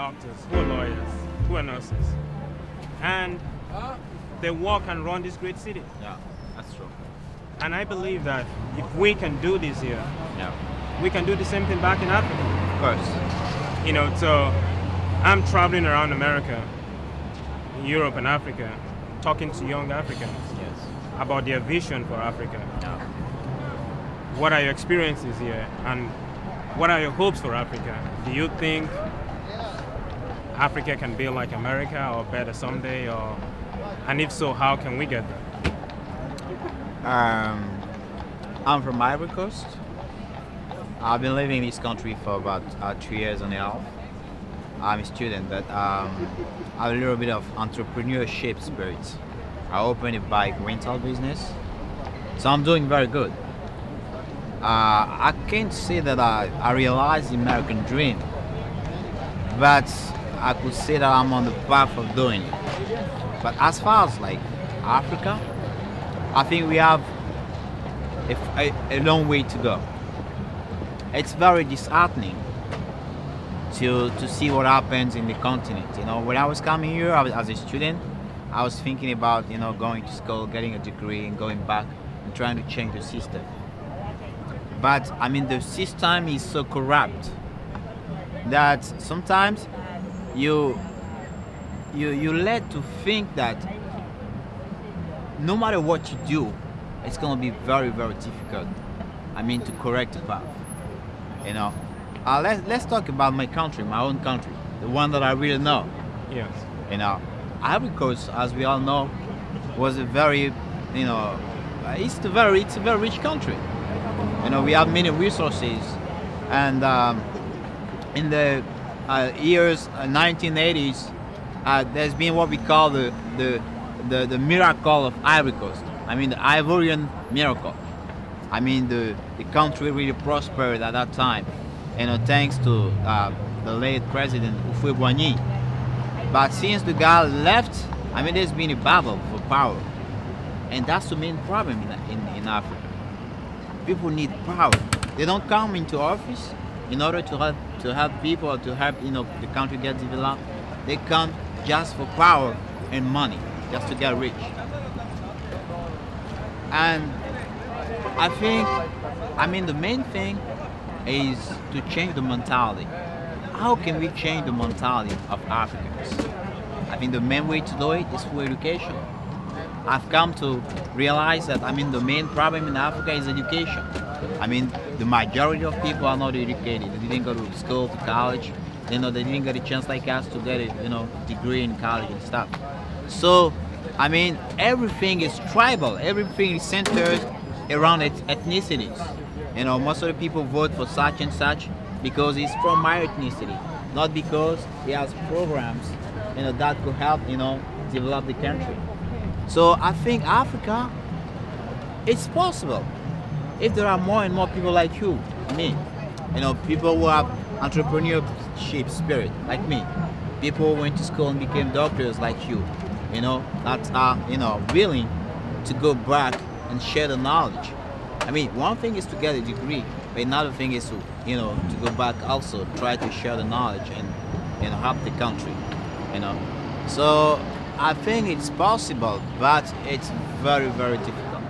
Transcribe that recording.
doctors, who are lawyers, who are nurses. And they work and run this great city. Yeah, that's true. And I believe that if we can do this here, Yeah, we can do the same thing back in Africa. of course. You know, so I'm traveling around America, Europe and Africa, talking to young Africans Yes. about their vision for Africa. Yeah. What are your experiences here and what are your hopes for Africa? Do you think Africa can be like America or better someday, and if so, how can we get there? I'm from Ivory Coast. I've been living in this country for about 2 years and a half. I'm a student, but I have a little bit of entrepreneurship spirit. I opened a bike rental business, so I'm doing very good. I can't say that I realized the American dream, but I could say that I'm on the path of doing it. But as far as like Africa, I think we have a long way to go. It's very disheartening to see what happens in the continent. You know, when I was coming here as a student, I was thinking about, you know, going to school, getting a degree and going back and trying to change the system. But I mean, the system is so corrupt that sometimes you led to think that no matter what you do, it's going to be very, very difficult. I mean, to correct the path. You know, let's talk about my country, my own country, the one that I really know. Yes. You know, Ivory Coast, as we all know, was a very, you know, it's a very rich country. You know, we have many resources, and in the years 1980s, there's been what we call the miracle of Ivory Coast. I mean, the Ivorian miracle. I mean, the country really prospered at that time, you know, thanks to the late president Houphouët-Boigny. But since the guy left, I mean, there's been a battle for power, and that's the main problem in Africa. People need power. They don't come into office in order to help people or to help, you know, the country get developed. They come just for power and money, just to get rich. And I think, I mean, the main thing is to change the mentality. How can we change the mentality of Africans? I think the main way to do it is through education. I've come to realize that, I mean, the main problem in Africa is education. I mean, the majority of people are not educated. They didn't go to school, to college. You know, they didn't get a chance like us to get a, you know, degree in college and stuff. So, I mean, everything is tribal. Everything is centered around ethnicities. You know, most of the people vote for such and such because he's from my ethnicity, not because he has programs, you know, that could help, you know, develop the country. So I think Africa, it's possible if there are more and more people like you, me, you know, people who have entrepreneurship spirit like me, people who went to school and became doctors like you know, that are, you know, willing to go back and share the knowledge. I mean, one thing is to get a degree, but another thing is to, you know, to go back also, try to share the knowledge and, you know, help the country, you know. So I think it's possible, but it's very, very difficult.